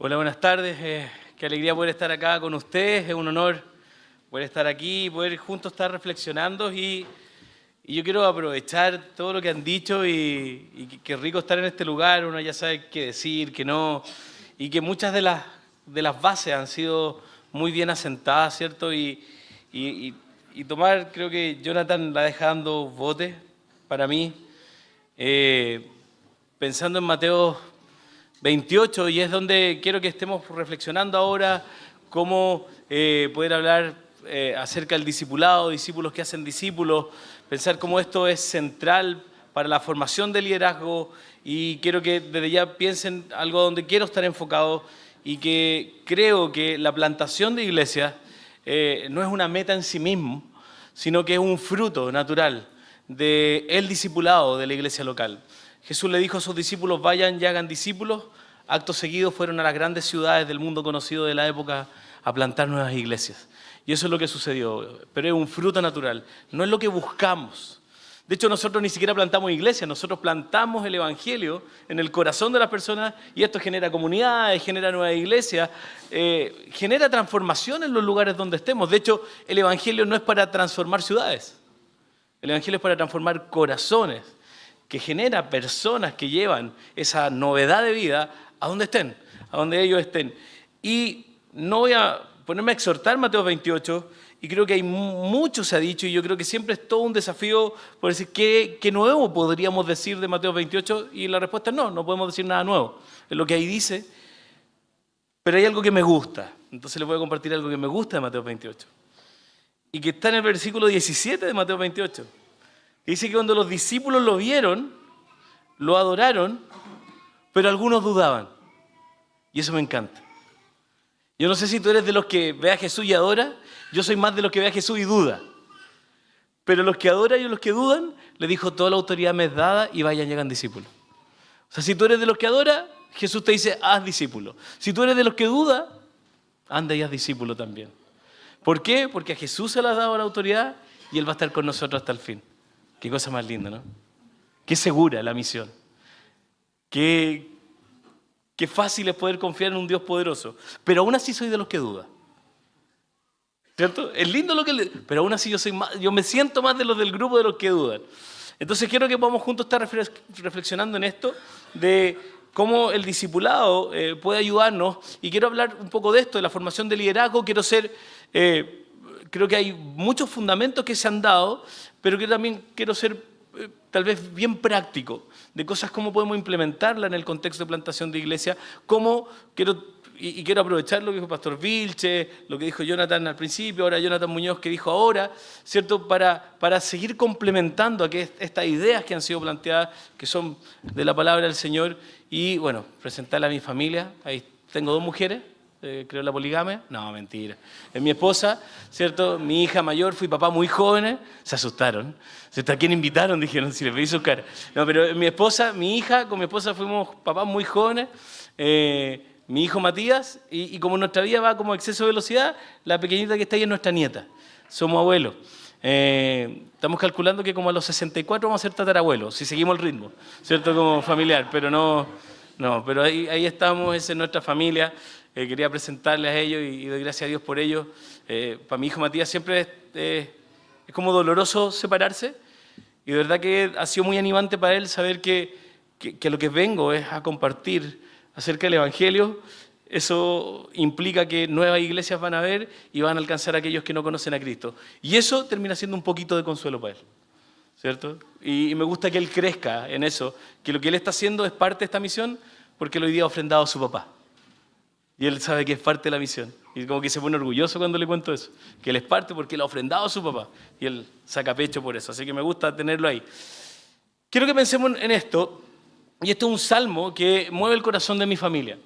Hola, buenas tardes. Qué alegría poder estar acá con ustedes. Es un honor poder estar aquí y poder juntos estar reflexionando. Y yo quiero aprovechar todo lo que han dicho y qué rico estar en este lugar. Uno ya sabe qué decir, qué no. Y que muchas de las bases han sido muy bien asentadas, ¿cierto? Y tomar, creo que Jonathan la deja dando bote para mí. Pensando en Mateo 28, y es donde quiero que estemos reflexionando ahora cómo poder hablar acerca del discipulado, discípulos que hacen discípulos, pensar cómo esto es central para la formación del liderazgo, y quiero que desde ya piensen algo donde quiero estar enfocado y que creo que la plantación de iglesias no es una meta en sí mismo, sino que es un fruto natural del discipulado de la iglesia local. Jesús le dijo a sus discípulos: vayan y hagan discípulos. Acto seguido fueron a las grandes ciudades del mundo conocido de la época a plantar nuevas iglesias. Y eso es lo que sucedió, pero es un fruto natural, no es lo que buscamos. De hecho, nosotros ni siquiera plantamos iglesias, nosotros plantamos el evangelio en el corazón de las personas, y esto genera comunidades, genera nuevas iglesias, genera transformación en los lugares donde estemos. De hecho, el evangelio no es para transformar ciudades, el evangelio es para transformar corazones, que genera personas que llevan esa novedad de vida a donde estén, a donde ellos estén. Y no voy a ponerme a exhortar Mateo 28, y creo que hay mucho se ha dicho, y yo creo que siempre es todo un desafío por decir qué nuevo podríamos decir de Mateo 28, y la respuesta es no podemos decir nada nuevo, es lo que ahí dice, pero hay algo que me gusta, entonces les voy a compartir algo que me gusta de Mateo 28, y que está en el versículo 17 de Mateo 28, que dice que cuando los discípulos lo vieron, lo adoraron, pero algunos dudaban, y eso me encanta. Yo no sé si tú eres de los que ve a Jesús y adora, yo soy más de los que ve a Jesús y duda. Pero los que adoran y los que dudan, le dijo: toda la autoridad me es dada y vayan y hagan discípulos. O sea, si tú eres de los que adora, Jesús te dice: haz discípulos. Si tú eres de los que duda, anda y haz discípulo también. ¿Por qué? Porque a Jesús se le ha dado la autoridad y Él va a estar con nosotros hasta el fin. Qué cosa más linda, ¿no? Qué segura la misión. Qué fácil es poder confiar en un Dios poderoso. Pero aún así soy de los que duda. ¿Cierto? Es lindo lo que... Pero aún así yo me siento más de los del grupo de los que dudan. Entonces quiero que podamos juntos estar reflexionando en esto, de cómo el discipulado puede ayudarnos. Y quiero hablar un poco de esto, de la formación de liderazgo. Creo que hay muchos fundamentos que se han dado, pero que también quiero ser tal vez bien práctico, de cosas cómo podemos implementarla en el contexto de plantación de iglesia, quiero aprovechar lo que dijo Pastor Vilche, lo que dijo Jonathan al principio, ahora Jonathan Muñoz que dijo ahora, ¿cierto? Para seguir complementando estas ideas que han sido planteadas, que son de la palabra del Señor, y bueno, presentarla a mi familia. Ahí tengo 2 mujeres. Creo en la poligamia. No, mentira. Es mi esposa, ¿cierto? Mi hija mayor, fui papá muy joven, se asustaron. ¿A quién invitaron? Dijeron, si les veis su cara. No, pero mi hija, con mi esposa fuimos papás muy jóvenes. Mi hijo Matías, y como nuestra vida va como exceso de velocidad, la pequeñita que está ahí es nuestra nieta. Somos abuelos. Estamos calculando que como a los 64 vamos a ser tatarabuelos, si seguimos el ritmo, ¿cierto? Como familiar, pero no, pero ahí estamos, esa es nuestra familia. Quería presentarles a ellos y doy gracias a Dios por ellos. Para mi hijo Matías siempre es como doloroso separarse, y de verdad que ha sido muy animante para él saber que lo que vengo es a compartir acerca del Evangelio. Eso implica que nuevas iglesias van a haber y van a alcanzar a aquellos que no conocen a Cristo. Y eso termina siendo un poquito de consuelo para él, ¿cierto? Y me gusta que él crezca en eso, que lo que él está haciendo es parte de esta misión, porque él hoy día ha ofrendado a su papá. Y él sabe que es parte de la misión. Y como que se pone orgulloso cuando le cuento eso. Que él es parte porque él ha ofrendado a su papá. Y él saca pecho por eso. Así que me gusta tenerlo ahí. Quiero que pensemos en esto. Y este es un salmo que mueve el corazón de mi familia.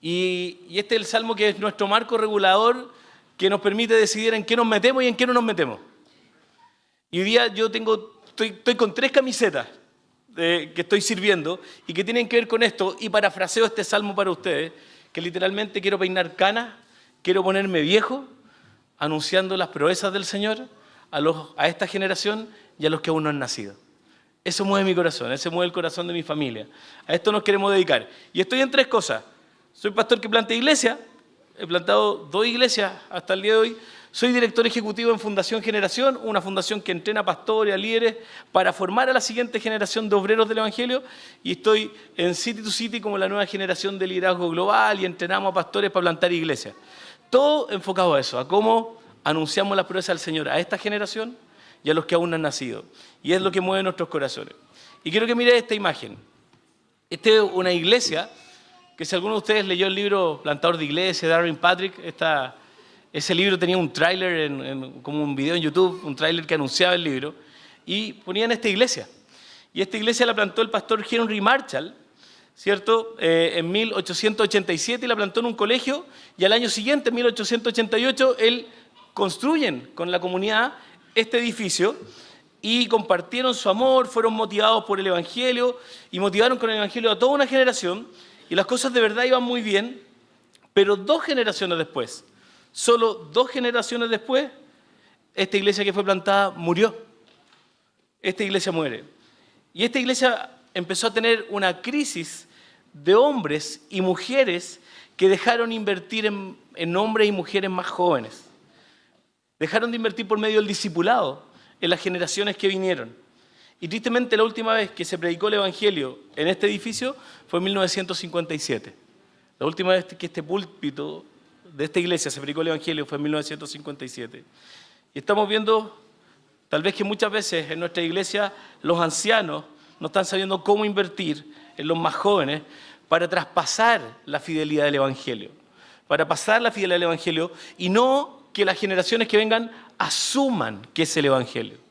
Y este es el salmo que es nuestro marco regulador, que nos permite decidir en qué nos metemos y en qué no nos metemos. Y hoy día yo estoy con 3 camisetas que estoy sirviendo y que tienen que ver con esto. Y parafraseo este salmo para ustedes, que literalmente quiero peinar canas, quiero ponerme viejo, anunciando las proezas del Señor a esta generación y a los que aún no han nacido. Eso mueve mi corazón, ese mueve el corazón de mi familia. A esto nos queremos dedicar. Y estoy en 3 cosas. Soy pastor que planta iglesia, he plantado 2 iglesias hasta el día de hoy. Soy director ejecutivo en Fundación Generación, una fundación que entrena pastores, a líderes, para formar a la siguiente generación de obreros del Evangelio. Y estoy en City to City como la nueva generación de liderazgo global y entrenamos a pastores para plantar iglesias. Todo enfocado a eso, a cómo anunciamos la promesa del Señor a esta generación y a los que aún no han nacido. Y es lo que mueve nuestros corazones. Y quiero que mire esta imagen. Esta es una iglesia que si alguno de ustedes leyó el libro Plantador de Iglesia, de Darwin Patrick, ese libro tenía un tráiler, como un video en YouTube, un tráiler que anunciaba el libro, y ponían esta iglesia. Y esta iglesia la plantó el pastor Henry Marshall, ¿cierto? En 1887, y la plantó en un colegio, y al año siguiente, en 1888, él construyen con la comunidad este edificio, y compartieron su amor, fueron motivados por el Evangelio, y motivaron con el Evangelio a toda una generación, y las cosas de verdad iban muy bien, pero 2 generaciones después, solo 2 generaciones después, esta iglesia que fue plantada murió. Esta iglesia muere. Y esta iglesia empezó a tener una crisis de hombres y mujeres que dejaron invertir en hombres y mujeres más jóvenes. Dejaron de invertir por medio del discipulado en las generaciones que vinieron. Y tristemente la última vez que se predicó el Evangelio en este edificio fue en 1957. La última vez que este púlpito de esta iglesia se predicó el Evangelio fue en 1957. Y estamos viendo, tal vez que muchas veces en nuestra iglesia los ancianos no están sabiendo cómo invertir en los más jóvenes para traspasar la fidelidad del Evangelio. Para pasar la fidelidad del Evangelio y no que las generaciones que vengan asuman que es el Evangelio.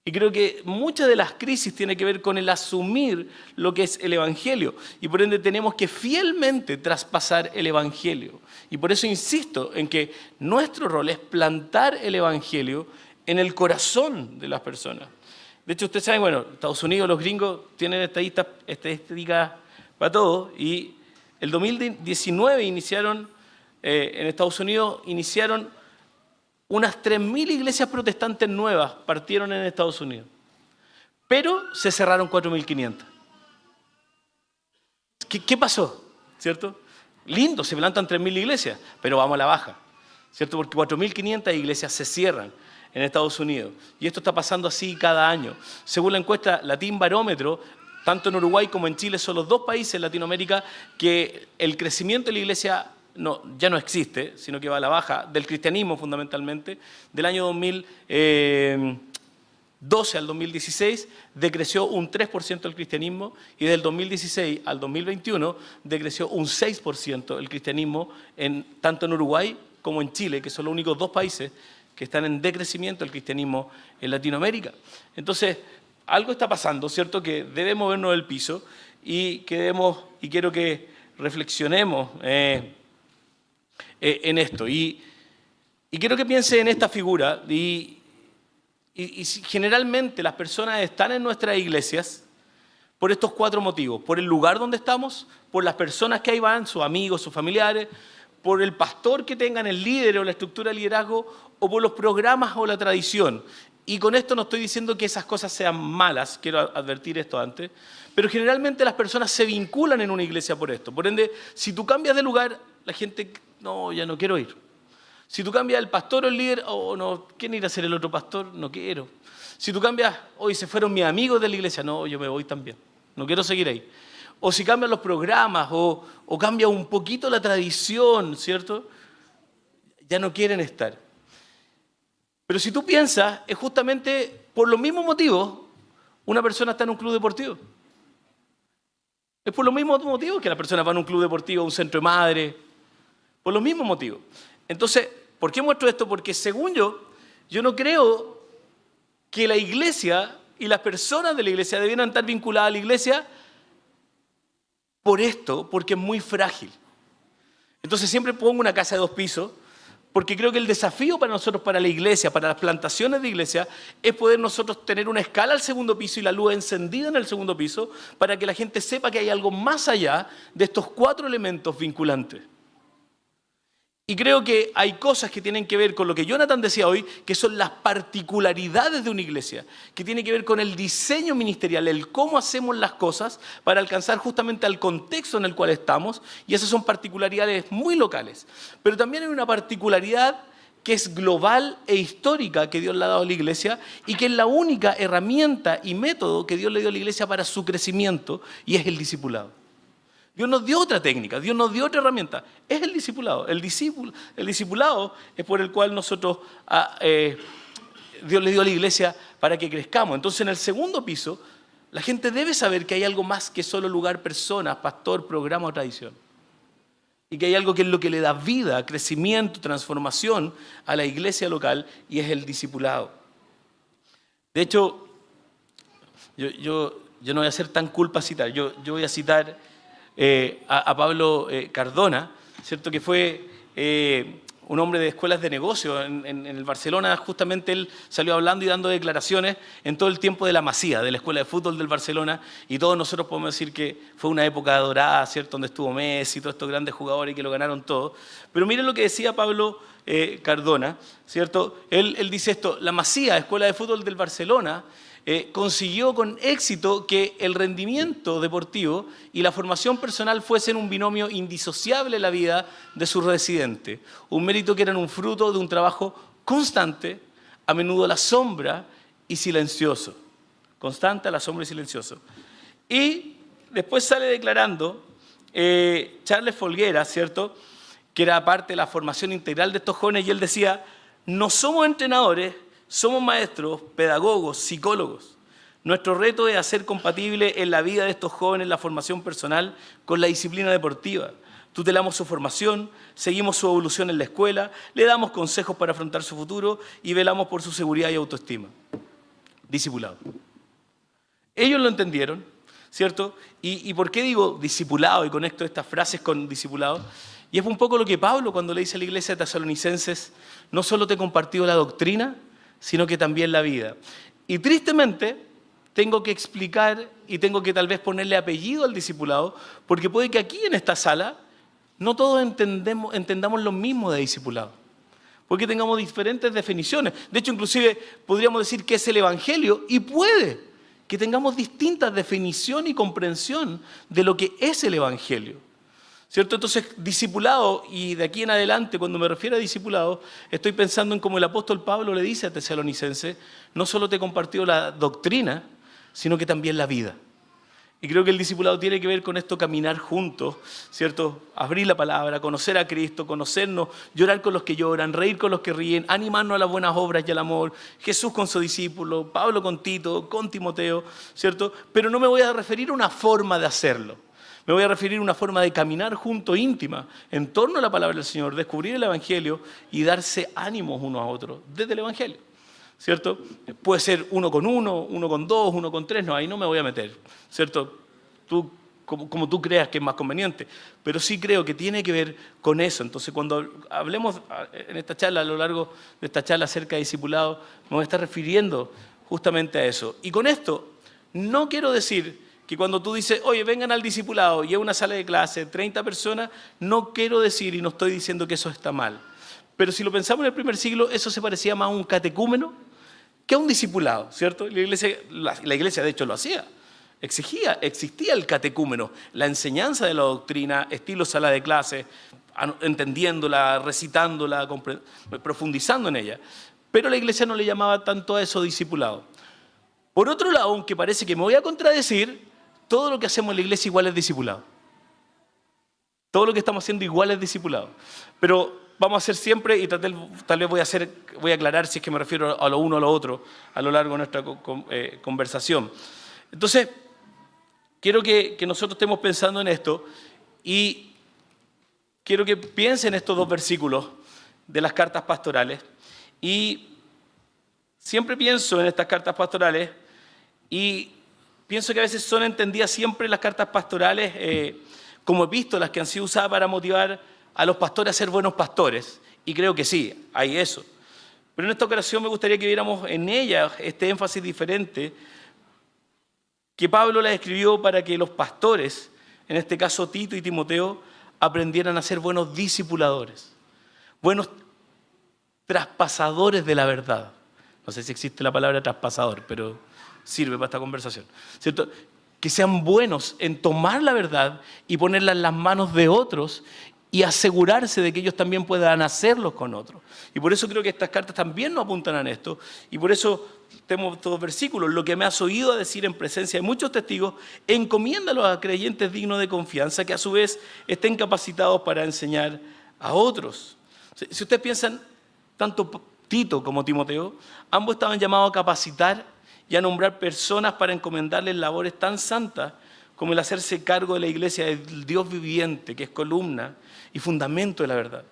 Y creo que muchas de las crisis tienen que ver con el asumir lo que es el Evangelio. Y por ende tenemos que fielmente traspasar el Evangelio. Y por eso insisto en que nuestro rol es plantar el Evangelio en el corazón de las personas. De hecho, ustedes saben, bueno, Estados Unidos, los gringos tienen estadísticas para todo. Y el 2019 en Estados Unidos iniciaron unas 3.000 iglesias protestantes nuevas partieron en Estados Unidos, pero se cerraron 4.500. ¿Qué pasó? ¿Cierto? Lindo, se plantan 3.000 iglesias, pero vamos a la baja, ¿cierto? Porque 4.500 iglesias se cierran en Estados Unidos. Y esto está pasando así cada año. Según la encuesta Latin Barómetro, tanto en Uruguay como en Chile son los 2 países en Latinoamérica que el crecimiento de la iglesia ya no existe, sino que va a la baja, del cristianismo fundamentalmente. Del año 2012 al 2016 decreció un 3% el cristianismo y del 2016 al 2021 decreció un 6% el cristianismo tanto en Uruguay como en Chile, que son los únicos 2 países que están en decrecimiento del cristianismo en Latinoamérica. Entonces, algo está pasando, ¿cierto? Que debemos movernos del piso y quiero que reflexionemos en esto. Y quiero que piense en esta figura. Y generalmente las personas están en nuestras iglesias por estos 4 motivos. Por el lugar donde estamos, por las personas que ahí van, sus amigos, sus familiares, por el pastor que tengan, el líder o la estructura de liderazgo, o por los programas o la tradición. Y con esto no estoy diciendo que esas cosas sean malas, quiero advertir esto antes, pero generalmente las personas se vinculan en una iglesia por esto. Por ende, si tú cambias de lugar, la gente, no, ya no quiero ir. Si tú cambias el pastor o el líder, no, ¿quién irá a ser el otro pastor? No quiero. Si tú cambias, hoy se fueron mis amigos de la iglesia, no, yo me voy también, no quiero seguir ahí. O si cambian los programas, o cambia un poquito la tradición, ¿cierto? Ya no quieren estar. Pero si tú piensas, es justamente por los mismos motivos una persona está en un club deportivo. Es por los mismos motivos que la persona va a un club deportivo, a un centro de madre, por los mismos motivos. Entonces, ¿por qué muestro esto? Porque según yo no creo que la iglesia y las personas de la iglesia debieran estar vinculadas a la iglesia por esto, porque es muy frágil. Entonces siempre pongo una casa de 2 pisos, porque creo que el desafío para nosotros, para la iglesia, para las plantaciones de iglesia, es poder nosotros tener una escala al segundo piso y la luz encendida en el segundo piso para que la gente sepa que hay algo más allá de estos 4 elementos vinculantes. Y creo que hay cosas que tienen que ver con lo que Jonathan decía hoy, que son las particularidades de una iglesia, que tiene que ver con el diseño ministerial, el cómo hacemos las cosas para alcanzar justamente al contexto en el cual estamos, y esas son particularidades muy locales. Pero también hay una particularidad que es global e histórica que Dios le ha dado a la iglesia y que es la única herramienta y método que Dios le dio a la iglesia para su crecimiento, y es el discipulado. Dios nos dio otra técnica, Dios nos dio otra herramienta, es el discipulado. El discipulado es por el cual nosotros, Dios le dio a la iglesia para que crezcamos. Entonces, en el segundo piso, la gente debe saber que hay algo más que solo lugar, personas, pastor, programa o tradición. Y que hay algo que es lo que le da vida, crecimiento, transformación a la iglesia local, y es el discipulado. De hecho, yo no voy a ser tan culpa a citar, yo voy a citar a Pablo Cardona, ¿cierto? Que fue un hombre de escuelas de negocio en el Barcelona. Justamente él salió hablando y dando declaraciones en todo el tiempo de la Masía, de la escuela de fútbol del Barcelona, y todos nosotros podemos decir que fue una época dorada, ¿cierto? Donde estuvo Messi, todos estos grandes jugadores que lo ganaron todo. Pero miren lo que decía Pablo Cardona, ¿cierto? Él dice esto: la Masía, escuela de fútbol del Barcelona, consiguió con éxito que el rendimiento deportivo y la formación personal fuesen un binomio indisociable en la vida de sus residentes, un mérito que eran un fruto de un trabajo constante, a menudo a la sombra y silencioso. Constante, a la sombra y silencioso. Y después sale declarando Charles Folguera, ¿cierto?, que era parte de la formación integral de estos jóvenes, y él decía: no somos entrenadores, somos maestros, pedagogos, psicólogos. Nuestro reto es hacer compatible en la vida de estos jóvenes la formación personal con la disciplina deportiva. Tutelamos su formación, seguimos su evolución en la escuela, le damos consejos para afrontar su futuro y velamos por su seguridad y autoestima. Discipulado. Ellos lo entendieron, ¿cierto? ¿Y por qué digo discipulado y conecto estas frases con discipulado? Y es un poco lo que Pablo, cuando le dice a la iglesia de Tesalonicenses: no solo te he compartido la doctrina, sino que también la vida. Y tristemente tengo que explicar y tengo que tal vez ponerle apellido al discipulado, porque puede que aquí en esta sala no todos entendamos lo mismo de discipulado, porque tengamos diferentes definiciones. De hecho, inclusive podríamos decir que es el Evangelio, y puede que tengamos distintas definiciones y comprensión de lo que es el Evangelio, ¿cierto? Entonces, discipulado, y de aquí en adelante, cuando me refiero a discipulado, estoy pensando en como el apóstol Pablo le dice a Tesalonicenses: no solo te he compartido la doctrina, sino que también la vida. Y creo que el discipulado tiene que ver con esto: caminar juntos, ¿cierto? Abrir la palabra, conocer a Cristo, conocernos, llorar con los que lloran, reír con los que ríen, animarnos a las buenas obras y al amor. Jesús con su discípulo, Pablo con Tito, con Timoteo, ¿cierto? Pero no me voy a referir a una forma de hacerlo. Me voy a referir a una forma de caminar junto, íntima, en torno a la palabra del Señor, descubrir el Evangelio y darse ánimos unos a otros desde el Evangelio, ¿cierto? Puede ser uno con dos, uno con tres, no, ahí no me voy a meter, ¿cierto? Tú, como tú creas que es más conveniente, pero sí creo que tiene que ver con eso. Entonces, cuando hablemos en esta charla, a lo largo de esta charla acerca de discipulado, me voy a estar refiriendo justamente a eso. Y con esto no quiero decir que cuando tú dices: oye, vengan al discipulado, y es una sala de clase, 30 personas, no quiero decir y no estoy diciendo que eso está mal. Pero si lo pensamos en el primer siglo, eso se parecía más a un catecúmeno que a un discipulado, ¿cierto? La iglesia de hecho lo hacía. Existía el catecúmeno, la enseñanza de la doctrina, estilo sala de clase, entendiéndola, recitándola, profundizando en ella. Pero la iglesia no le llamaba tanto a eso discipulado. Por otro lado, aunque parece que me voy a contradecir, todo lo que hacemos en la iglesia igual es discipulado. Todo lo que estamos haciendo igual es discipulado. Pero vamos a hacer siempre, y tal vez voy a aclarar si es que me refiero a lo uno o a lo otro a lo largo de nuestra conversación. Entonces, quiero que nosotros estemos pensando en esto, y quiero que piensen en estos dos versículos de las cartas pastorales. Y siempre pienso en estas cartas pastorales, y pienso que a veces son entendidas siempre las cartas pastorales como epístolas que han sido usadas para motivar a los pastores a ser buenos pastores. Y creo que sí, hay eso. Pero en esta ocasión me gustaría que viéramos en ellas este énfasis diferente que Pablo las escribió para que los pastores, en este caso Tito y Timoteo, aprendieran a ser buenos discipuladores. buenos traspasadores de la verdad. No sé si existe la palabra traspasador, pero sirve para esta conversación, ¿cierto? Que sean buenos en tomar la verdad y ponerla en las manos de otros y asegurarse de que ellos también puedan hacerlo con otros. Y por eso creo que estas cartas también nos apuntan a esto, y por eso tenemos estos versículos: lo que me has oído decir en presencia de muchos testigos, encomiéndalo a creyentes dignos de confianza, que a su vez estén capacitados para enseñar a otros. Si ustedes piensan, tanto Tito como Timoteo, ambos estaban llamados a capacitar y a nombrar personas para encomendarles labores tan santas como el hacerse cargo de la iglesia del Dios viviente, que es columna y fundamento de la verdad.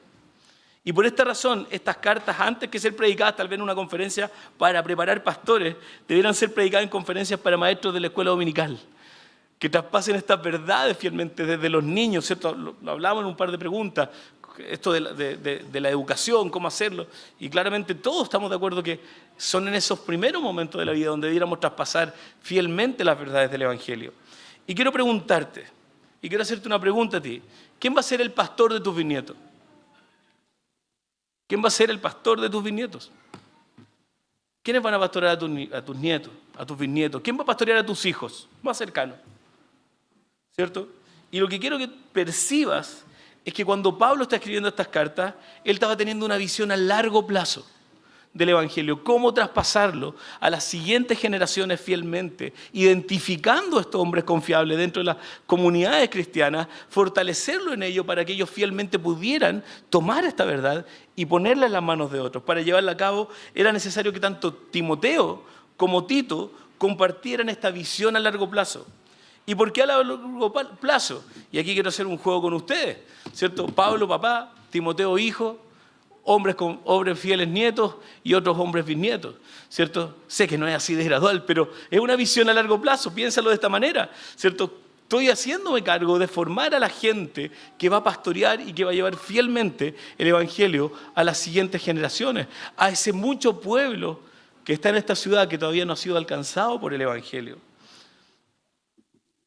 Y por esta razón, estas cartas, antes que ser predicadas tal vez en una conferencia para preparar pastores, debieran ser predicadas en conferencias para maestros de la escuela dominical, que traspasen estas verdades fielmente desde los niños, ¿cierto? Lo hablamos en un par de preguntas, esto de la educación, cómo hacerlo, y claramente todos estamos de acuerdo que son en esos primeros momentos de la vida donde debiéramos traspasar fielmente las verdades del Evangelio. Y quiero preguntarte, y quiero hacerte una pregunta a ti: ¿quién va a ser el pastor de tus bisnietos? ¿Quién va a ser el pastor de tus bisnietos? ¿Quiénes van a pastorear a tus nietos, a tus bisnietos? ¿Quién va a pastorear a tus hijos más cercanos? ¿Cierto? Y lo que quiero que percibas es que cuando Pablo está escribiendo estas cartas, él estaba teniendo una visión a largo plazo del Evangelio, cómo traspasarlo a las siguientes generaciones fielmente, identificando a estos hombres confiables dentro de las comunidades cristianas, fortalecerlo en ello para que ellos fielmente pudieran tomar esta verdad y ponerla en las manos de otros. Para llevarla a cabo era necesario que tanto Timoteo como Tito compartieran esta visión a largo plazo. ¿Y por qué a largo plazo? Y aquí quiero hacer un juego con ustedes, ¿cierto? Pablo, papá; Timoteo, hijo; hombres fieles nietos y otros hombres bisnietos, ¿cierto? Sé que no es así de gradual, pero es una visión a largo plazo, piénsalo de esta manera, ¿cierto? Estoy haciéndome cargo de formar a la gente que va a pastorear y que va a llevar fielmente el Evangelio a las siguientes generaciones, a ese mucho pueblo que está en esta ciudad que todavía no ha sido alcanzado por el Evangelio.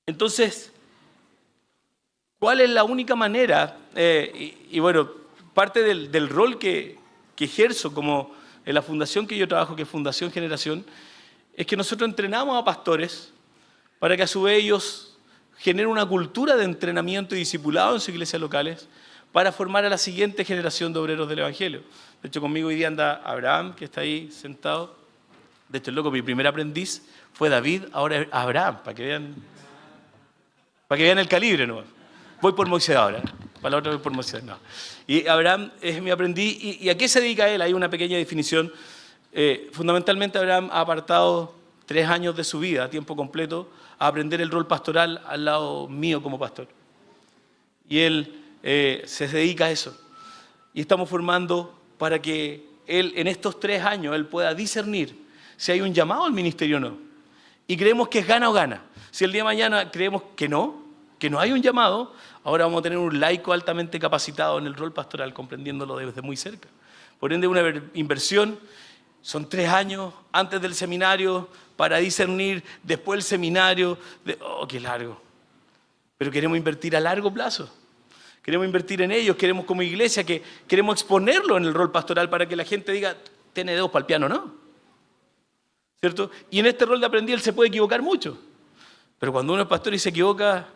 Entonces, ¿cuál es la única manera? Bueno, parte del rol que ejerzo como en la fundación que yo trabajo, que es Fundación Generación, es que nosotros entrenamos a pastores para que a su vez ellos generen una cultura de entrenamiento y discipulado en sus iglesias locales para formar a la siguiente generación de obreros del Evangelio. De hecho, conmigo hoy día anda Abraham, que está ahí sentado. De hecho, loco, mi primer aprendiz fue David, ahora es Abraham, para que vean el calibre, ¿no? Voy por Moisés ahora, para la otra voy por Moisés, no. Y Abraham es mi aprendiz. ¿Y a qué se dedica él? Hay una pequeña definición. Fundamentalmente Abraham ha apartado 3 años de su vida a tiempo completo a aprender el rol pastoral al lado mío como pastor. Y él se dedica a eso. Y estamos formando para que él en estos 3 años él pueda discernir si hay un llamado al ministerio o no. Y creemos que es gana o gana. Si el día de mañana creemos que no hay un llamado, ahora vamos a tener un laico altamente capacitado en el rol pastoral, comprendiéndolo desde muy cerca. Por ende, una inversión, son 3 años antes del seminario para discernir, después del seminario, qué largo. Pero queremos invertir a largo plazo. Queremos invertir en ellos, queremos como iglesia, que queremos exponerlo en el rol pastoral para que la gente diga, ¿tiene dedos para el piano o no? ¿Cierto? Y en este rol de aprendiz él se puede equivocar mucho. Pero cuando uno es pastor y se equivoca,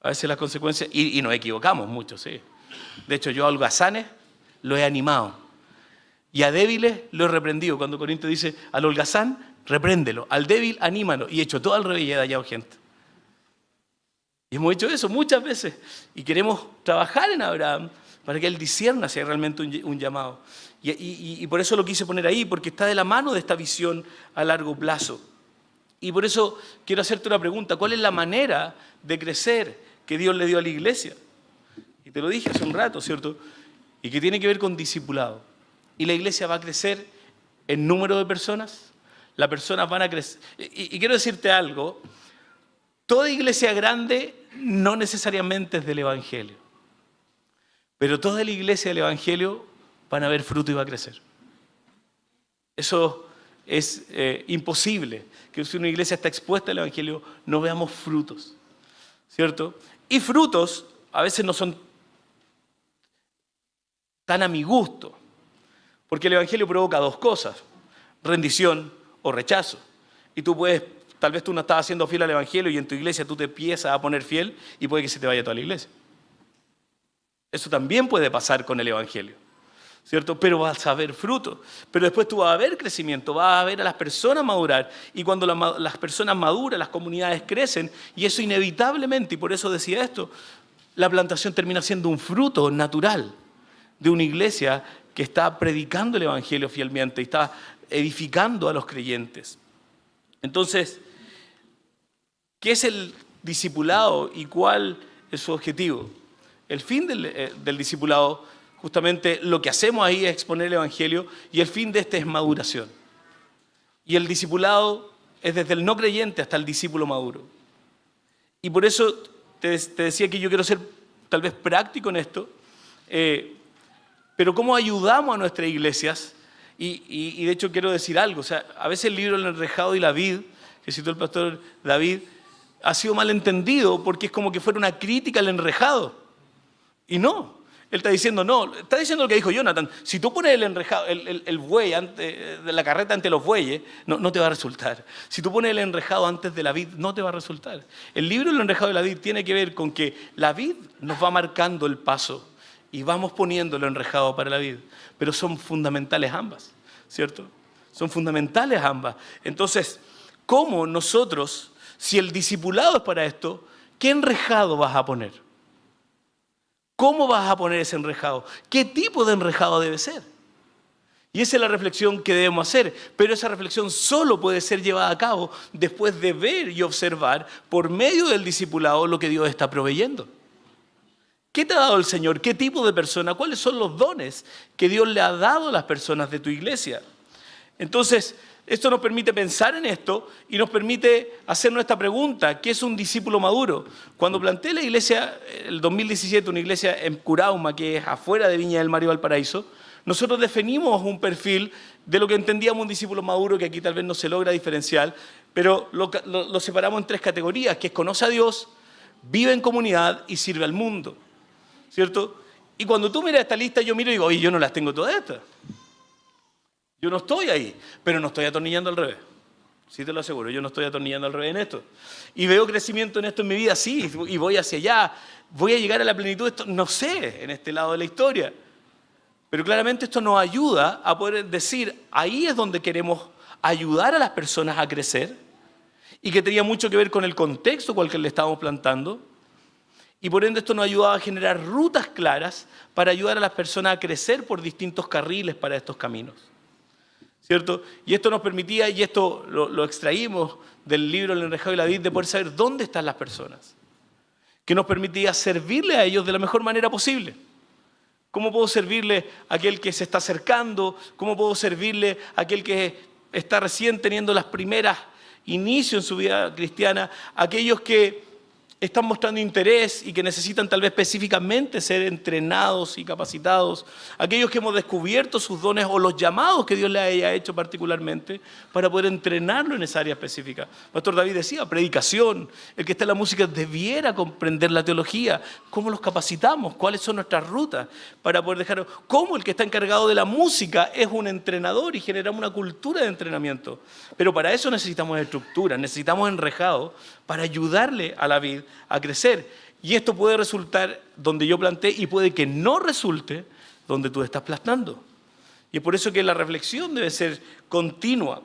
a veces las consecuencias, y nos equivocamos mucho, sí. De hecho, yo a holgazanes lo he animado. Y a débiles lo he reprendido. Cuando Corintios dice, al holgazán, repréndelo. Al débil, anímalo. Y he hecho todo al revés y he dañado gente. Y hemos hecho eso muchas veces. Y queremos trabajar en Abraham para que él discierna si hay realmente un llamado. Y por eso lo quise poner ahí, porque está de la mano de esta visión a largo plazo. Y por eso quiero hacerte una pregunta. ¿Cuál es la manera de crecer que Dios le dio a la iglesia? Y te lo dije hace un rato, ¿cierto? Y que tiene que ver con discipulado. Y la iglesia va a crecer en número de personas. Las personas van a crecer. Y quiero decirte algo. Toda iglesia grande no necesariamente es del Evangelio. Pero toda la iglesia del Evangelio van a ver fruto y va a crecer. Eso es imposible, que si una iglesia está expuesta al Evangelio no veamos frutos, ¿cierto? Y frutos a veces no son tan a mi gusto. Porque el Evangelio provoca dos cosas, rendición o rechazo. Y tal vez tú no estás siendo fiel al Evangelio y en tu iglesia tú te empiezas a poner fiel y puede que se te vaya toda la iglesia. Eso también puede pasar con el Evangelio, ¿cierto? Pero vas a ver fruto. Pero después tú vas a ver crecimiento, vas a ver a las personas madurar. Y cuando las personas maduran, las comunidades crecen. Y eso inevitablemente, y por eso decía esto, la plantación termina siendo un fruto natural de una iglesia que está predicando el Evangelio fielmente y está edificando a los creyentes. Entonces, ¿qué es el discipulado y cuál es su objetivo? El fin del discipulado, justamente lo que hacemos ahí es exponer el Evangelio y el fin de este es maduración. Y el discipulado es desde el no creyente hasta el discípulo maduro. Y por eso te decía que yo quiero ser tal vez práctico en esto, pero ¿cómo ayudamos a nuestras iglesias? Y de hecho quiero decir algo, o sea, a veces el libro El enrejado y la vid, que citó el pastor David, ha sido mal entendido porque es como que fuera una crítica al enrejado. Y no, él está diciendo está diciendo lo que dijo Jonathan, si tú pones el enrejado, el buey de la carreta ante los bueyes, no te va a resultar. Si tú pones el enrejado antes de la vid, no te va a resultar. El libro El enrejado y la vid tiene que ver con que la vid nos va marcando el paso y vamos poniendo el enrejado para la vid, pero son fundamentales ambas, ¿cierto? Son fundamentales ambas. Entonces, ¿cómo nosotros, si el discipulado es para esto, qué enrejado vas a poner? ¿Cómo vas a poner ese enrejado? ¿Qué tipo de enrejado debe ser? Y esa es la reflexión que debemos hacer, pero esa reflexión solo puede ser llevada a cabo después de ver y observar por medio del discipulado lo que Dios está proveyendo. ¿Qué te ha dado el Señor? ¿Qué tipo de persona? ¿Cuáles son los dones que Dios le ha dado a las personas de tu iglesia? Entonces, esto nos permite pensar en esto y nos permite hacernos esta pregunta: ¿qué es un discípulo maduro? Cuando planteé la iglesia, el 2017, una iglesia en Curauma, que es afuera de Viña del Mar y Valparaíso, nosotros definimos un perfil de lo que entendíamos un discípulo maduro, que aquí tal vez no se logra diferenciar, pero lo separamos en tres categorías, que es conoce a Dios, vive en comunidad y sirve al mundo, ¿cierto? Y cuando tú miras esta lista, yo miro y digo, oye, yo no las tengo todas estas. Yo no estoy ahí, pero no estoy atornillando al revés. Sí te lo aseguro, yo no estoy atornillando al revés en esto. Y veo crecimiento en esto en mi vida, sí, y voy hacia allá. Voy a llegar a la plenitud de esto, no sé, en este lado de la historia. Pero claramente esto nos ayuda a poder decir, ahí es donde queremos ayudar a las personas a crecer, y que tenía mucho que ver con el contexto con el que le estábamos plantando. Y por ende esto nos ayudaba a generar rutas claras para ayudar a las personas a crecer por distintos carriles para estos caminos, ¿cierto? Y esto nos permitía, y esto lo extraímos del libro El enrejado y la vid, de poder saber dónde están las personas, que nos permitía servirle a ellos de la mejor manera posible. ¿Cómo puedo servirle a aquel que se está acercando? ¿Cómo puedo servirle a aquel que está recién teniendo las primeras inicios en su vida cristiana? Aquellos que están mostrando interés y que necesitan tal vez específicamente ser entrenados y capacitados, aquellos que hemos descubierto sus dones o los llamados que Dios les haya hecho particularmente para poder entrenarlo en esa área específica. Pastor David decía, predicación, el que está en la música debiera comprender la teología, cómo los capacitamos, cuáles son nuestras rutas para poder dejar, cómo el que está encargado de la música es un entrenador y generamos una cultura de entrenamiento. Pero para eso necesitamos estructura, necesitamos enrejado para ayudarle a la vid a crecer. Y esto puede resultar donde yo planté y puede que no resulte donde tú estás plantando. Y es por eso que la reflexión debe ser continua,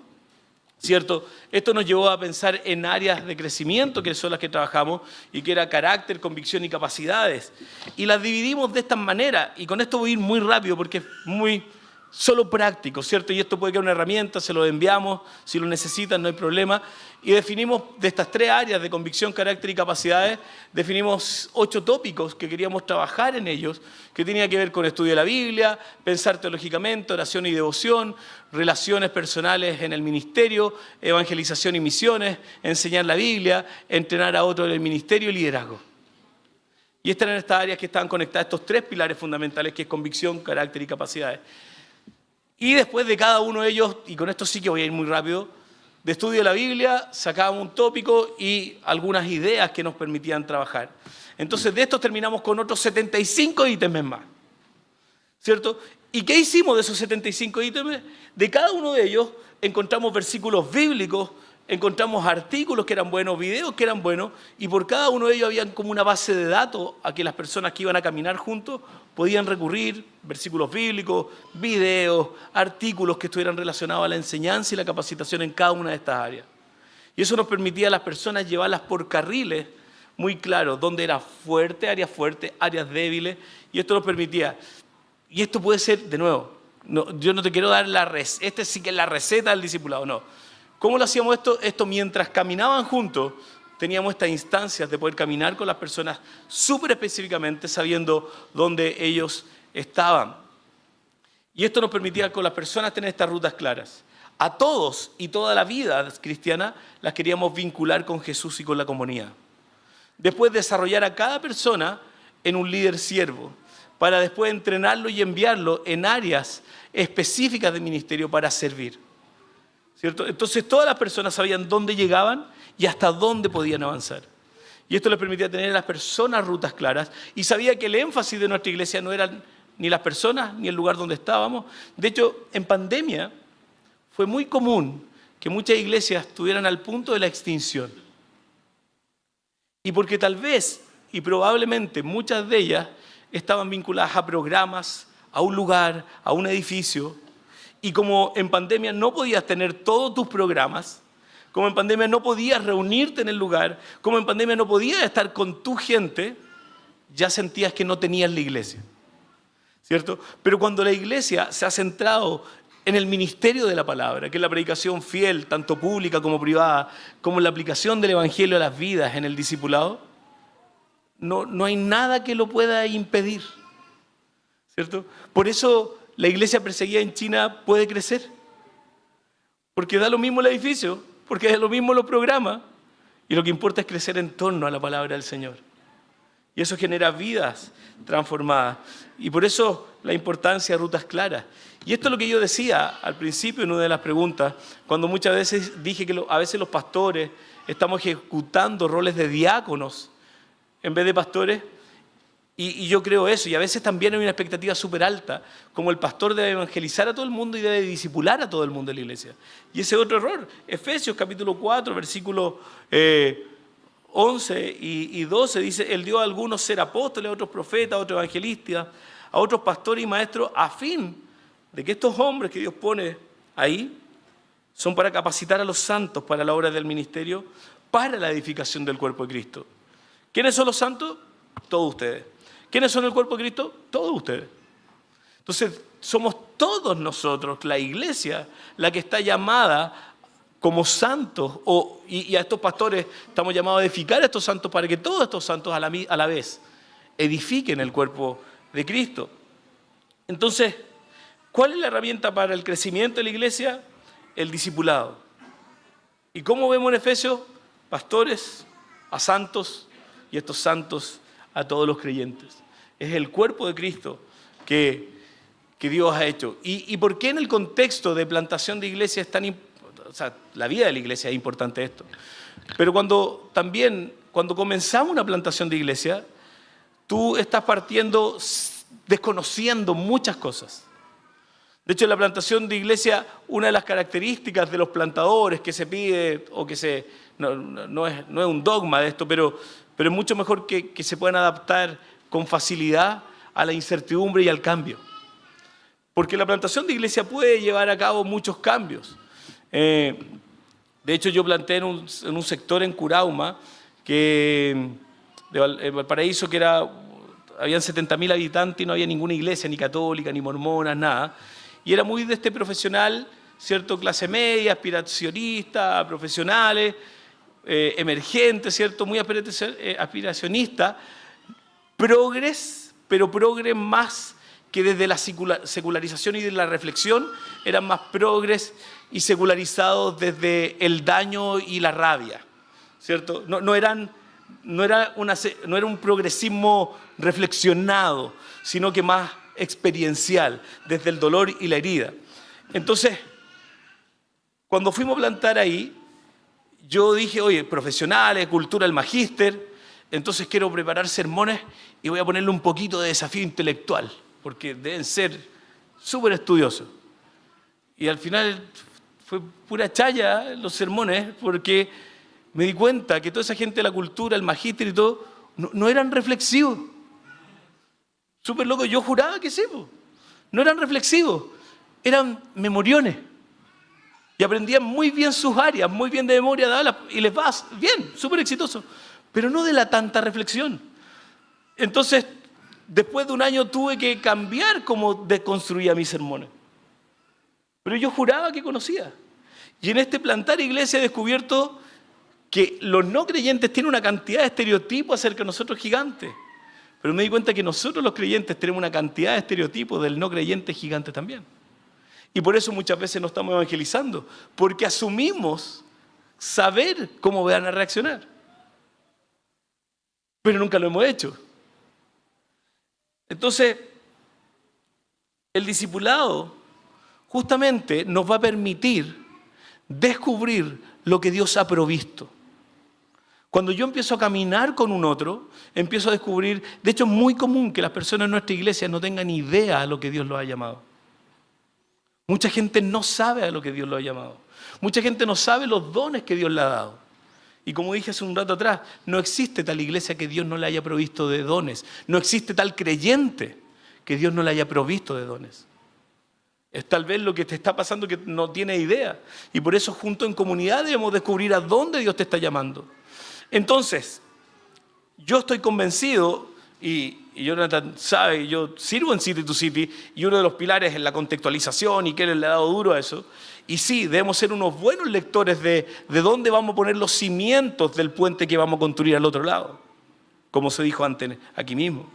¿cierto? Esto nos llevó a pensar en áreas de crecimiento, que son las que trabajamos, y que era carácter, convicción y capacidades. Y las dividimos de esta manera, y con esto voy a ir muy rápido porque es muy solo práctico, ¿cierto? Y esto puede quedar una herramienta, se lo enviamos, si lo necesitan no hay problema. Y definimos de estas tres áreas de convicción, carácter y capacidades, definimos 8 tópicos que queríamos trabajar en ellos, que tenía que ver con estudio de la Biblia, pensar teológicamente, oración y devoción, relaciones personales en el ministerio, evangelización y misiones, enseñar la Biblia, entrenar a otros en el ministerio y liderazgo. Y estas eran estas áreas que estaban conectadas, estos 3 pilares fundamentales, que es convicción, carácter y capacidades. Y después de cada uno de ellos, y con esto sí que voy a ir muy rápido, de estudio de la Biblia sacábamos un tópico y algunas ideas que nos permitían trabajar. Entonces de estos terminamos con otros 75 ítems más. ¿cierto? ¿Y qué hicimos de esos 75 ítems? De cada uno de ellos encontramos versículos bíblicos, encontramos artículos que eran buenos, videos que eran buenos, y por cada uno de ellos habían como una base de datos a que las personas que iban a caminar juntos podían recurrir, versículos bíblicos, videos, artículos que estuvieran relacionados a la enseñanza y la capacitación en cada una de estas áreas. Y eso nos permitía a las personas llevarlas por carriles muy claros, donde era fuerte, áreas débiles, y esto nos permitía. Y esto puede ser, de nuevo, yo no te quiero dar este sí que es la receta del discipulado, no. ¿Cómo lo hacíamos esto? Esto mientras caminaban juntos, teníamos estas instancias de poder caminar con las personas súper específicamente, sabiendo dónde ellos estaban. Y esto nos permitía con las personas tener estas rutas claras. A todos y toda la vida cristiana las queríamos vincular con Jesús y con la comunidad. Después desarrollar a cada persona en un líder siervo, para después entrenarlo y enviarlo en áreas específicas de ministerio para servir. ¿Cierto? Entonces todas las personas sabían dónde llegaban y hasta dónde podían avanzar. Y esto les permitía tener a las personas rutas claras, y sabía que el énfasis de nuestra iglesia no eran ni las personas ni el lugar donde estábamos. De hecho, en pandemia fue muy común que muchas iglesias estuvieran al punto de la extinción. Y porque tal vez y probablemente muchas de ellas estaban vinculadas a programas, a un lugar, a un edificio. Y como en pandemia no podías tener todos tus programas, como en pandemia no podías reunirte en el lugar, como en pandemia no podías estar con tu gente, ya sentías que no tenías la iglesia, ¿cierto? Pero cuando la iglesia se ha centrado en el ministerio de la palabra, que es la predicación fiel, tanto pública como privada, como la aplicación del evangelio a las vidas en el discipulado, no hay nada que lo pueda impedir, ¿cierto? Por eso la iglesia perseguida en China puede crecer, porque da lo mismo el edificio, porque da lo mismo los programas, y lo que importa es crecer en torno a la palabra del Señor. Y eso genera vidas transformadas. Y por eso la importancia de rutas claras. Y esto es lo que yo decía al principio en una de las preguntas, cuando muchas veces dije que a veces los pastores estamos ejecutando roles de diáconos en vez de pastores. Y yo creo eso, y a veces también hay una expectativa súper alta, como el pastor debe evangelizar a todo el mundo y debe discipular a todo el mundo en la iglesia. Y ese es otro error. Efesios capítulo 4, versículos 11 y 12 dice: Él dio a algunos ser apóstoles, a otros profetas, a otros evangelistas, a otros pastores y maestros, a fin de que estos hombres que Dios pone ahí son para capacitar a los santos para la obra del ministerio, para la edificación del cuerpo de Cristo. ¿Quiénes son los santos? Todos ustedes. ¿Quiénes son el cuerpo de Cristo? Todos ustedes. Entonces, somos todos nosotros, la iglesia, la que está llamada como santos, y a estos pastores estamos llamados a edificar a estos santos para que todos estos santos a la vez edifiquen el cuerpo de Cristo. Entonces, ¿cuál es la herramienta para el crecimiento de la iglesia? El discipulado. ¿Y cómo vemos en Efesios? Pastores a santos, y estos santos a todos los creyentes. Es el cuerpo de Cristo que Dios ha hecho. ¿Y por qué en el contexto de plantación de iglesia es tan importante? O sea, la vida de la iglesia es importante esto. Pero cuando comenzamos una plantación de iglesia, tú estás partiendo desconociendo muchas cosas. De hecho, en la plantación de iglesia, una de las características de los plantadores que se pide, o que no es un dogma de esto, pero es mucho mejor que se puedan adaptar con facilidad a la incertidumbre y al cambio. Porque la plantación de iglesia puede llevar a cabo muchos cambios. De hecho, yo planté en un sector en Curauma, de Valparaíso, que habían 70.000 habitantes y no había ninguna iglesia, ni católica, ni mormona, nada. Y era muy de este profesional, ¿cierto? Clase media, aspiracionista, profesionales, emergentes, ¿cierto? Muy aspiracionista, pero progres más que desde la secularización y de la reflexión, eran más progres y secularizados desde el daño y la rabia, ¿cierto? No era un progresismo reflexionado, sino que más experiencial, desde el dolor y la herida. Entonces, cuando fuimos a plantar ahí, yo dije: oye, profesionales, cultura del magíster, entonces quiero preparar sermones y voy a ponerle un poquito de desafío intelectual. porque deben ser súper estudiosos. Y al final fue pura chaya los sermones, porque me di cuenta que toda esa gente de la cultura, el magíster y todo, no eran reflexivos. Súper loco, yo juraba que sí, po. No eran reflexivos, eran memoriones. Y aprendían muy bien sus áreas, muy bien de memoria, y les va bien, súper exitoso. Pero no de la tanta reflexión. Entonces, después de un año tuve que cambiar cómo deconstruía mis sermones. Pero yo juraba que conocía. Y en este plantar iglesia he descubierto que los no creyentes tienen una cantidad de estereotipos acerca de nosotros gigantes. Pero me di cuenta que nosotros los creyentes tenemos una cantidad de estereotipos del no creyente gigante también. Y por eso muchas veces no estamos evangelizando, porque asumimos saber cómo van a reaccionar. Pero nunca lo hemos hecho. Entonces, el discipulado justamente nos va a permitir descubrir lo que Dios ha provisto. Cuando yo empiezo a caminar con un otro, empiezo a descubrir, de hecho es muy común que las personas en nuestra iglesia no tengan idea a lo que Dios los ha llamado. Mucha gente no sabe a lo que Dios los ha llamado. Mucha gente no sabe los dones que Dios le ha dado. Y como dije hace un rato atrás, no existe tal iglesia que Dios no le haya provisto de dones. No existe tal creyente que Dios no le haya provisto de dones. Es tal vez lo que te está pasando que no tienes idea. Y por eso junto en comunidad debemos descubrir a dónde Dios te está llamando. Entonces, yo estoy convencido, y Jonathan sabe, yo sirvo en City to City, y uno de los pilares es la contextualización, y que él le ha dado duro a eso. Y sí, debemos ser unos buenos lectores de dónde vamos a poner los cimientos del puente que vamos a construir al otro lado, como se dijo antes aquí mismo.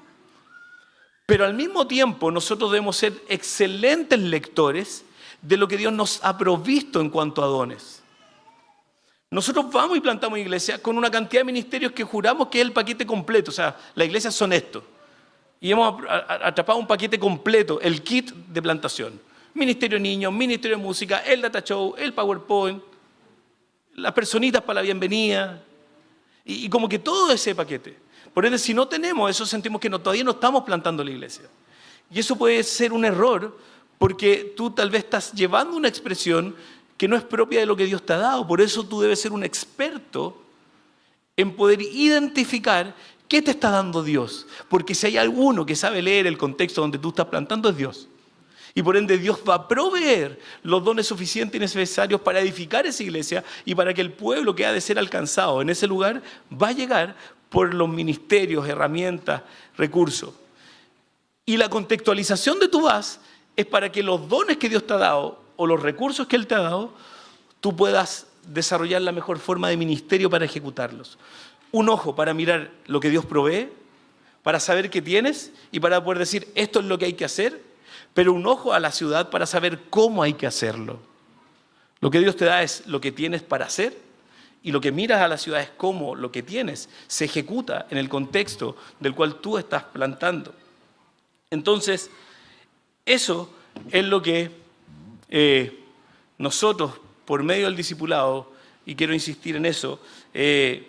Pero al mismo tiempo nosotros debemos ser excelentes lectores de lo que Dios nos ha provisto en cuanto a dones. Nosotros vamos y plantamos iglesia con una cantidad de ministerios que juramos que es el paquete completo. O sea, las iglesias son esto. Y hemos atrapado un paquete completo, el kit de plantación. Ministerio de niños, ministerio de música, el data show, el PowerPoint, las personitas para la bienvenida. Y como que todo ese paquete. Por ende, si no tenemos eso, sentimos que todavía no estamos plantando la iglesia. Y eso puede ser un error porque tú tal vez estás llevando una expresión que no es propia de lo que Dios te ha dado. Por eso tú debes ser un experto en poder identificar qué te está dando Dios. Porque si hay alguno que sabe leer el contexto donde tú estás plantando, es Dios. Y por ende Dios va a proveer los dones suficientes y necesarios para edificar esa iglesia y para que el pueblo que ha de ser alcanzado en ese lugar va a llegar por los ministerios, herramientas, recursos. Y la contextualización de tu vas es para que los dones que Dios te ha dado o los recursos que Él te ha dado, tú puedas desarrollar la mejor forma de ministerio para ejecutarlos. Un ojo para mirar lo que Dios provee, para saber qué tienes y para poder decir esto es lo que hay que hacer, pero un ojo a la ciudad para saber cómo hay que hacerlo. Lo que Dios te da es lo que tienes para hacer y lo que miras a la ciudad es cómo lo que tienes se ejecuta en el contexto del cual tú estás plantando. Entonces, eso es lo que nosotros, por medio del discipulado, y quiero insistir en eso, es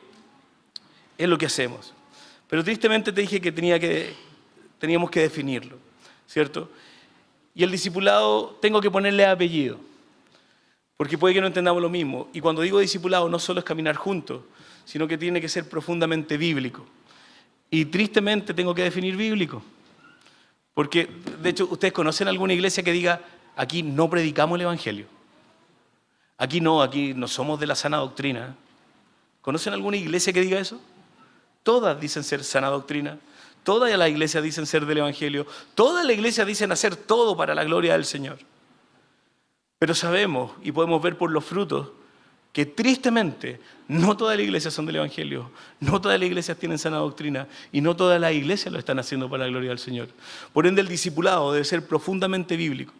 lo que hacemos. Pero tristemente te dije que teníamos que definirlo, ¿cierto? Y el discipulado tengo que ponerle apellido, porque puede que no entendamos lo mismo. Y cuando digo discipulado no solo es caminar juntos, sino que tiene que ser profundamente bíblico. Y tristemente tengo que definir bíblico. Porque, de hecho, ¿ustedes conocen alguna iglesia que diga, aquí no predicamos el Evangelio? Aquí no somos de la sana doctrina. ¿Conocen alguna iglesia que diga eso? Todas dicen ser sana doctrina. Todas las iglesias dicen ser del Evangelio. Todas las iglesias dicen hacer todo para la gloria del Señor. Pero sabemos y podemos ver por los frutos que tristemente no todas las iglesias son del Evangelio, no todas las iglesias tienen sana doctrina y no todas las iglesias lo están haciendo para la gloria del Señor. Por ende, el discipulado debe ser profundamente bíblico.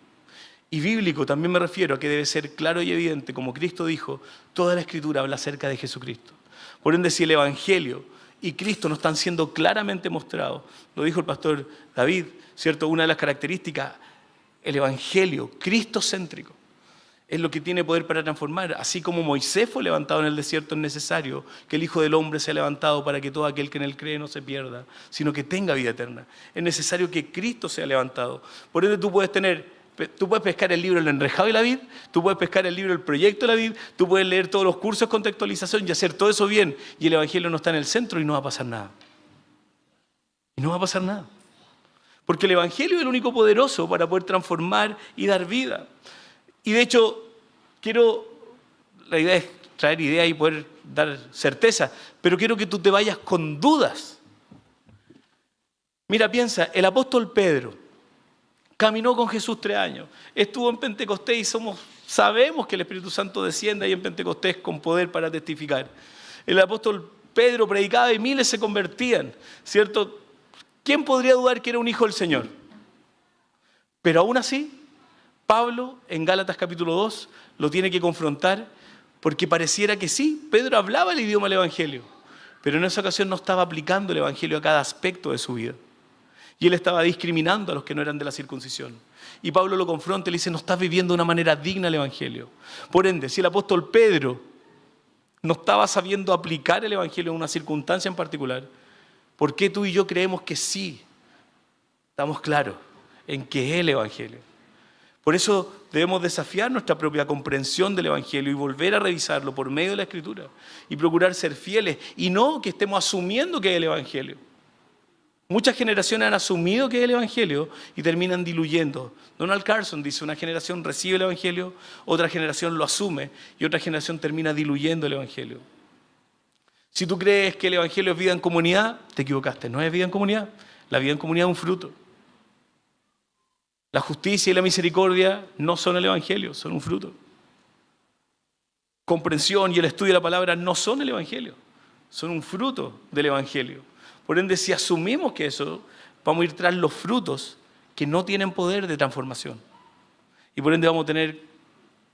Y bíblico también me refiero a que debe ser claro y evidente, como Cristo dijo, toda la Escritura habla acerca de Jesucristo. Por ende, si el Evangelio y Cristo no están siendo claramente mostrados, lo dijo el pastor David, ¿cierto? Una de las características, el Evangelio cristocéntrico. es lo que tiene poder para transformar. Así como Moisés fue levantado en el desierto, es necesario que el Hijo del Hombre sea levantado para que todo aquel que en él cree no se pierda, sino que tenga vida eterna. Es necesario que Cristo sea levantado. Por ende tú puedes pescar el libro El enrejado y la vid, tú puedes pescar el libro El proyecto de la vid, tú puedes leer todos los cursos de contextualización y hacer todo eso bien, y el Evangelio no está en el centro y no va a pasar nada. Y no va a pasar nada. Porque el Evangelio es el único poderoso para poder transformar y dar vida. Y de hecho, la idea es traer ideas y poder dar certeza, pero quiero que tú te vayas con dudas. Mira, piensa, el apóstol Pedro caminó con Jesús 3 años, estuvo en Pentecostés y sabemos que el Espíritu Santo desciende ahí en Pentecostés con poder para testificar. El apóstol Pedro predicaba y miles se convertían, ¿cierto? ¿Quién podría dudar que era un hijo del Señor? Pero aún así, Pablo, en Gálatas capítulo 2, lo tiene que confrontar porque pareciera que sí, Pedro hablaba el idioma del Evangelio, pero en esa ocasión no estaba aplicando el Evangelio a cada aspecto de su vida. Y él estaba discriminando a los que no eran de la circuncisión. Y Pablo lo confronta y le dice, no estás viviendo de una manera digna el Evangelio. Por ende, si el apóstol Pedro no estaba sabiendo aplicar el Evangelio en una circunstancia en particular, ¿por qué tú y yo creemos que sí? Estamos claros en qué es el Evangelio. Por eso debemos desafiar nuestra propia comprensión del Evangelio y volver a revisarlo por medio de la Escritura y procurar ser fieles y no que estemos asumiendo que es el Evangelio. Muchas generaciones han asumido que es el Evangelio y terminan diluyendo. Donald Carson dice, una generación recibe el Evangelio, otra generación lo asume y otra generación termina diluyendo el Evangelio. Si tú crees que el Evangelio es vida en comunidad, te equivocaste, no es vida en comunidad. La vida en comunidad es un fruto. La justicia y la misericordia no son el Evangelio, son un fruto. Comprensión y el estudio de la palabra no son el Evangelio, son un fruto del Evangelio. Por ende, si asumimos que eso, vamos a ir tras los frutos que no tienen poder de transformación. Y por ende vamos a tener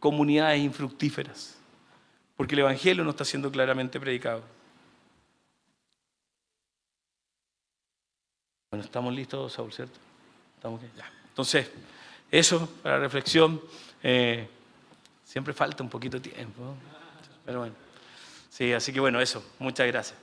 comunidades infructíferas, porque el Evangelio no está siendo claramente predicado. Bueno, estamos listos, Saúl, ¿cierto? ¿Estamos bien? Ya. Entonces, eso para reflexión. Siempre falta un poquito de tiempo, ¿no? Pero bueno. Sí, así que bueno, eso. Muchas gracias.